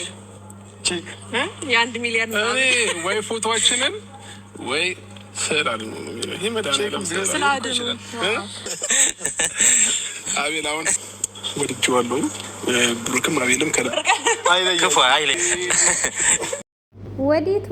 ንገረኝ። የአንድ ሚሊዮን ወይ ፎቶችንን ወይ ስላድኑ አቤል አሁን ወድጄዋለሁ። ብሩክም አቤልም ወዴት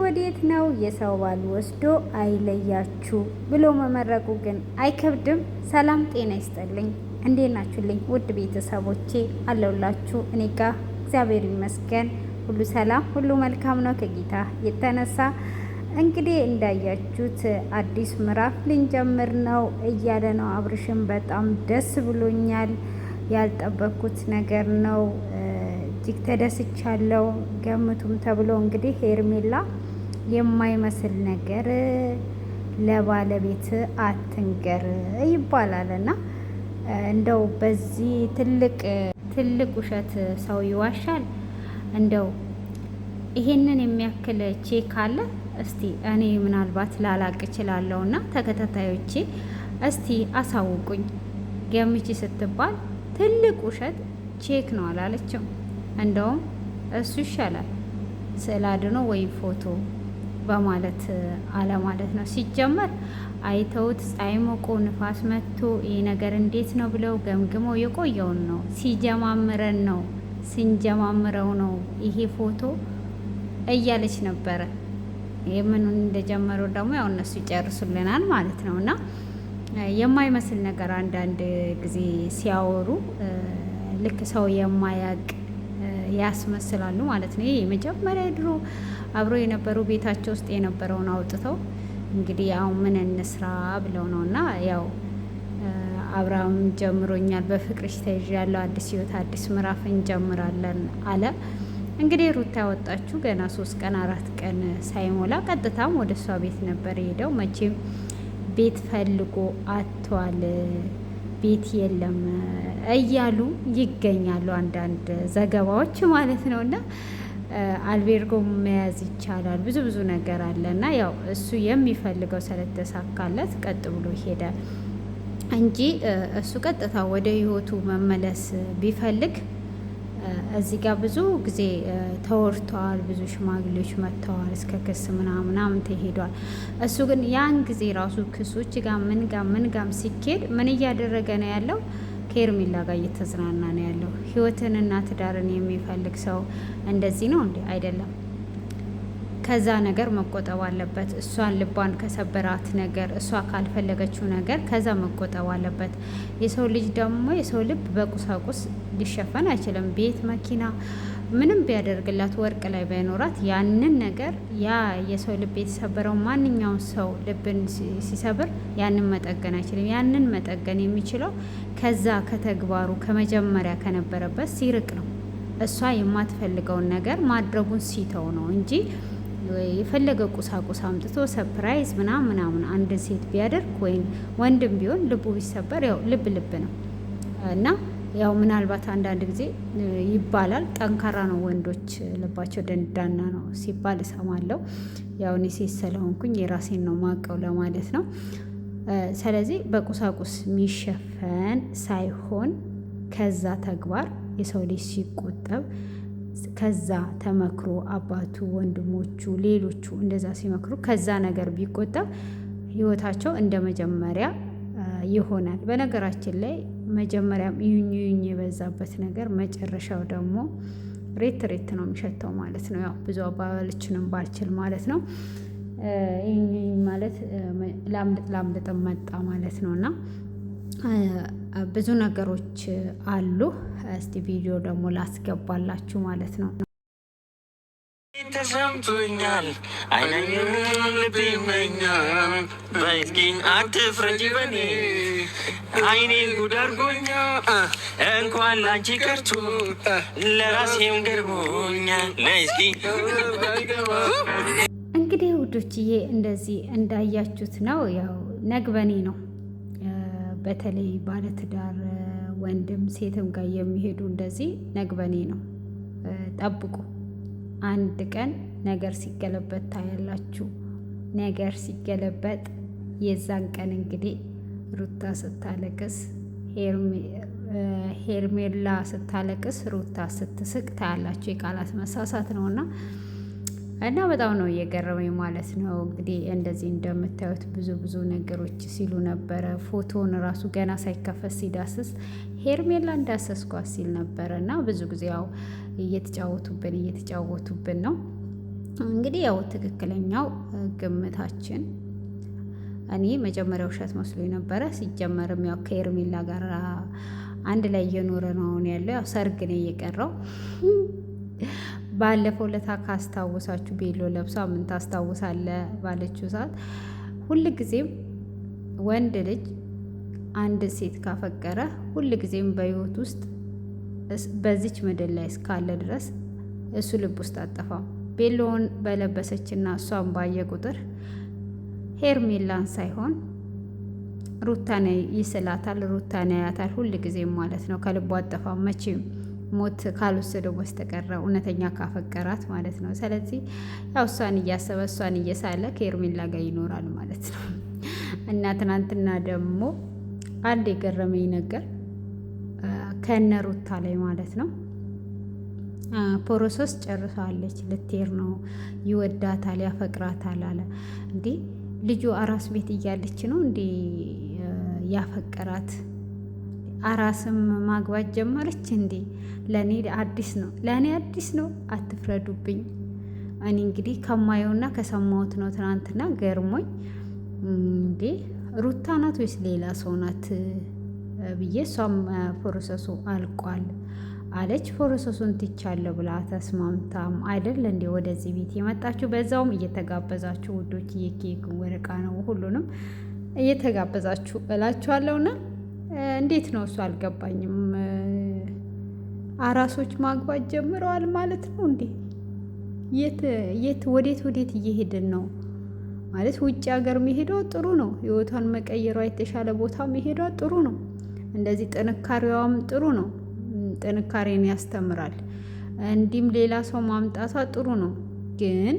ነው የሰው ባል ወስዶ አይለያችሁ ብሎ መመረቁ ግን አይከብድም? ሰላም ጤና ይስጥልኝ። እንዴት ናችሁልኝ ውድ ቤተሰቦቼ? አለሁላችሁ። እኔ ጋ እግዚአብሔር ይመስገን ሁሉ ሰላም፣ ሁሉ መልካም ነው ከጌታ የተነሳ። እንግዲህ እንዳያችሁት አዲስ ምዕራፍ ልንጀምር ነው እያለ ነው አብርሽም። በጣም ደስ ብሎኛል። ያልጠበኩት ነገር ነው። እጅግ ተደስቻለሁ። ገምቱም ተብሎ እንግዲህ ሄርሜላ የማይመስል ነገር ለባለቤት አትንገር ይባላል እና እንደው በዚህ ትልቅ ውሸት ሰው ይዋሻል? እንደው ይሄንን የሚያክል ቼክ አለ? እስቲ እኔ ምናልባት ላላቅ እችላለሁ እና ተከታታዮቼ እስቲ አሳውቁኝ። ገምቺ ስትባል ትልቅ ውሸት ቼክ ነው አላለችም? እንደውም እሱ ይሻላል ስዕል አድኖ ወይም ፎቶ በማለት አለ ማለት ነው። ሲጀመር አይተውት ፀሐይ ሞቆ ንፋስ መጥቶ ይሄ ነገር እንዴት ነው ብለው ገምግመው የቆየውን ነው ስንጀማምረው ነው ይሄ ፎቶ እያለች ነበረ። የምኑን እንደጀመረው ደግሞ ያው እነሱ ይጨርሱልናል ማለት ነው። እና የማይመስል ነገር አንዳንድ ጊዜ ሲያወሩ ልክ ሰው የማያቅ ያስመስላሉ ማለት ነው። ይሄ የመጀመሪያ ድሮ አብሮ የነበሩ ቤታቸው ውስጥ የነበረውን አውጥተው እንግዲህ አሁን ምን እንስራ ብለው ነው። እና ያው አብርሃም ጀምሮኛል፣ በፍቅርሽ ተይዣለሁ፣ አዲስ ህይወት አዲስ ምዕራፍ እንጀምራለን አለ። እንግዲህ ሩታ ያወጣችሁ ገና 3 ቀን 4 ቀን ሳይሞላ ቀጥታም ወደ እሷ ቤት ነበር ሄደው። መቼም ቤት ፈልጎ አጥቷል፣ ቤት የለም እያሉ ይገኛሉ አንዳንድ ዘገባዎች ማለት ነው። እና አልቤርጎ መያዝ ይቻላል፣ ብዙ ነገር አለ። እና ያው እሱ የሚፈልገው ስለተሳካለት ቀጥ ብሎ ሄደ እንጂ እሱ ቀጥታ ወደ ህይወቱ መመለስ ቢፈልግ እዚህ ጋር ብዙ ጊዜ ተወርተዋል፣ ብዙ ሽማግሌዎች መጥተዋል፣ እስከ ክስ ምናምን ተሄዷል። እሱ ግን ያን ጊዜ ራሱ ክሶች ጋር ምን ጋም ሲኬድ ምን እያደረገ ነው ያለው? ከሄርሜላ ጋር እየተዝናና ነው ያለው። ህይወትንና ትዳርን የሚፈልግ ሰው እንደዚህ ነው እንዴ? አይደለም። ከዛ ነገር መቆጠብ አለበት። እሷን ልቧን ከሰበራት ነገር፣ እሷ ካልፈለገችው ነገር ከዛ መቆጠብ አለበት። የሰው ልጅ ደግሞ የሰው ልብ በቁሳቁስ ሊሸፈን አይችልም። ቤት፣ መኪና ምንም ቢያደርግላት ወርቅ ላይ ባይኖራት ያንን ነገር ያ የሰው ልብ የተሰበረው ማንኛውም ሰው ልብን ሲሰብር ያንን መጠገን አይችልም። ያንን መጠገን የሚችለው ከዛ ከተግባሩ ከመጀመሪያ ከነበረበት ሲርቅ ነው። እሷ የማትፈልገውን ነገር ማድረጉን ሲተው ነው እንጂ የፈለገ ቁሳቁስ አምጥቶ ሰፕራይዝ ምናምን አንድ ሴት ቢያደርግ ወይም ወንድም ቢሆን ልቡ ቢሰበር ያው ልብ ነው እና ያው ምናልባት አንዳንድ ጊዜ ይባላል ጠንካራ ነው ወንዶች ልባቸው ደንዳና ነው ሲባል እሰማለሁ። ያው እኔ ሴት ስለሆንኩኝ የራሴን ነው ማቀው ለማለት ነው። ስለዚህ በቁሳቁስ የሚሸፈን ሳይሆን ከዛ ተግባር የሰው ልጅ ሲቆጠብ ከዛ ተመክሮ አባቱ፣ ወንድሞቹ፣ ሌሎቹ እንደዛ ሲመክሩ ከዛ ነገር ቢቆጠብ ህይወታቸው እንደ መጀመሪያ ይሆናል። በነገራችን ላይ መጀመሪያም ይዩኝ የበዛበት ነገር መጨረሻው ደግሞ ሬት ነው የሚሸተው ማለት ነው። ያው ብዙ አባባሎችንም ባልችል ማለት ነው። ይዩኝ ማለት ላምልጥ መጣ ማለት ነው። እና ብዙ ነገሮች አሉ። እስቲ ቪዲዮ ደግሞ ላስገባላችሁ ማለት ነው። ተሰምቶኛል አይነኝም ልብ ይመኛል በይስኪን አትፍረጂ በኔ አይኔ ጉድ አድርጎኛል እንኳን ላንቺ ቀርቶ ለራሴም ገርሞኛል። ነይስኪ እንግዲህ ውዶችዬ እንደዚህ እንዳያችሁት ነው። ያው ነግበኔ ነው። በተለይ ባለትዳር ወንድም ሴትም ጋር የሚሄዱ እንደዚህ ነግበኔ ነው። ጠብቁ። አንድ ቀን ነገር ሲገለበጥ ታያላችሁ። ነገር ሲገለበጥ የዛን ቀን እንግዲህ ሩታ ስታለቅስ ሄርሜላ ስታለቅስ ሩታ ስትስቅ ታያላችሁ። የቃላት መሳሳት ነውና እና በጣም ነው እየገረመኝ ማለት ነው። እንግዲህ እንደዚህ እንደምታዩት ብዙ ነገሮች ሲሉ ነበረ። ፎቶውን ራሱ ገና ሳይከፈት ሲዳስስ ሄርሜላ እንዳሰስኳት ሲል ነበረ እና ብዙ ጊዜ ያው እየተጫወቱብን ነው። እንግዲህ ያው ትክክለኛው ግምታችን እኔ መጀመሪያ ውሸት መስሎ ነበረ። ሲጀመርም ያው ከሄርሜላ ጋር አንድ ላይ እየኖረ ነው አሁን ያለው። ያው ሰርግ ነው እየቀረው። ባለፈው ለታ ካስታወሳችሁ ቤሎ ለብሳ ምን ታስታውሳለ ባለችው ሰዓት ሁልጊዜም ወንድ ልጅ አንድ ሴት ካፈቀረ ሁልጊዜም በህይወት ውስጥ በዚች ምድር ላይ እስካለ ድረስ እሱ ልብ ውስጥ አጠፋም። ቤሎውን በለበሰችና እሷን ባየ ቁጥር ሄርሜላን ሳይሆን ሩታን ይስላታል፣ ሩታን ያያታል ሁልጊዜም ማለት ነው። ከልቡ አጠፋም መቼም ሞት ካልወሰደው በስተቀረ እውነተኛ ካፈቀራት ማለት ነው። ስለዚህ ያው እሷን እያሰበ እሷን እየሳለ ከሄርሜላ ጋር ይኖራል ማለት ነው። እና ትናንትና ደግሞ አንድ የገረመኝ ነገር ከነ ሩታ ላይ ማለት ነው ፕሮሰስ ጨርሳለች፣ ልትሄድ ነው፣ ይወዳታል፣ ያፈቅራታል አለ። እንዴ ልጁ አራስ ቤት እያለች ነው እንዴ ያፈቀራት? አራስም ማግባት ጀመረች እንዴ? ለእኔ አዲስ ነው። አትፍረዱብኝ። እኔ እንግዲህ ከማየውና ከሰማሁት ነው። ትናንትና ገርሞኝ እንዴ ሩታ ናት ወይስ ሌላ ሰው ናት ብዬ እሷም ፕሮሰሱ አልቋል አለች። ፕሮሰሱን ትቻለሁ ብላ ተስማምታም አይደል እንዴ ወደዚህ ቤት የመጣችሁ? በዛውም እየተጋበዛችሁ ውዶች፣ የኬክ ወረቃ ነው ሁሉንም እየተጋበዛችሁ እላችኋለሁና እንዴት ነው እሱ አልገባኝም። አራሶች ማግባት ጀምረዋል ማለት ነው እንዴ? ወዴት እየሄድን ነው ማለት? ውጭ ሀገር መሄዷ ጥሩ ነው። ህይወቷን መቀየሯ፣ የተሻለ ቦታ መሄዷ ጥሩ ነው። እንደዚህ ጥንካሬዋም ጥሩ ነው። ጥንካሬን ያስተምራል። እንዲህም ሌላ ሰው ማምጣቷ ጥሩ ነው። ግን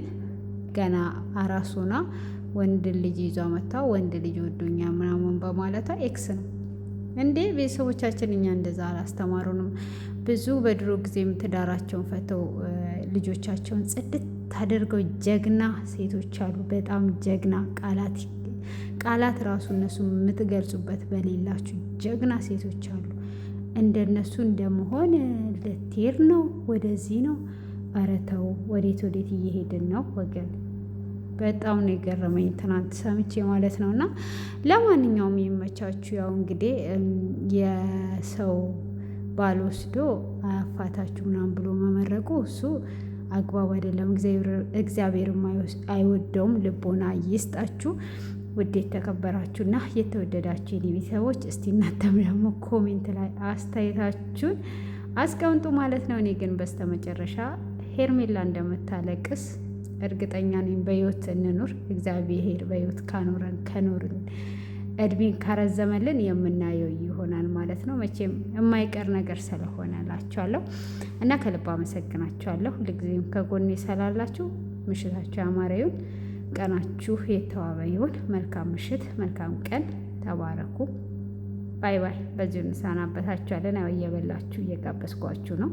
ገና አራሱና ወንድ ልጅ ይዟ መታ ወንድ ልጅ ወዶኛ ምናምን በማለቷ ኤክስ ነው እንዴ? ቤተሰቦቻችን እኛ እንደዛ አላስተማሩንም። ብዙ በድሮ ጊዜም ትዳራቸውን ፈተው ልጆቻቸውን ጽድት አድርገው ጀግና ሴቶች አሉ። በጣም ጀግና ቃላት ራሱ እነሱ የምትገልጹበት በሌላችሁ ጀግና ሴቶች አሉ። እንደነሱ እንደመሆን ልትሄድ ነው፣ ወደዚህ ነው። ኧረ ተው፣ ወዴት እየሄድን ነው ወገን? በጣም ነው የገረመኝ ትናንት ሰምቼ ማለት ነው። እና ለማንኛውም የሚመቻችሁ ያው እንግዲህ የሰው ባል ወስዶ አያፋታችሁ ምናምን ብሎ መመረቁ እሱ አግባብ አይደለም። እግዚአብሔርም አይወደውም። ልቦና ይስጣችሁ። ውድ የተከበራችሁና የተወደዳችሁ የኔ ቤተሰቦች፣ እስቲ እናንተም ደግሞ ኮሜንት ላይ አስተያየታችሁን አስቀምጡ ማለት ነው። እኔ ግን በስተመጨረሻ ሄርሜላ እንደምታለቅስ እርግጠኛ ነኝ። በህይወት እንኑር። እግዚአብሔር በህይወት ከኖርን እድሜን ካረዘመልን የምናየው ይሆናል ማለት ነው። መቼም የማይቀር ነገር ስለሆነ እላችኋለሁ እና ከልብ አመሰግናችኋለሁ። ሁልጊዜም ከጎኔ ስላላችሁ። ምሽታችሁ ያማረ ይሁን፣ ቀናችሁ የተዋበ ይሁን። መልካም ምሽት፣ መልካም ቀን፣ ተባረኩ። ባይ ባይ። በዚሁ እንሰናበታችኋለን። ያው እየበላችሁ እየጋበዝኳችሁ ነው።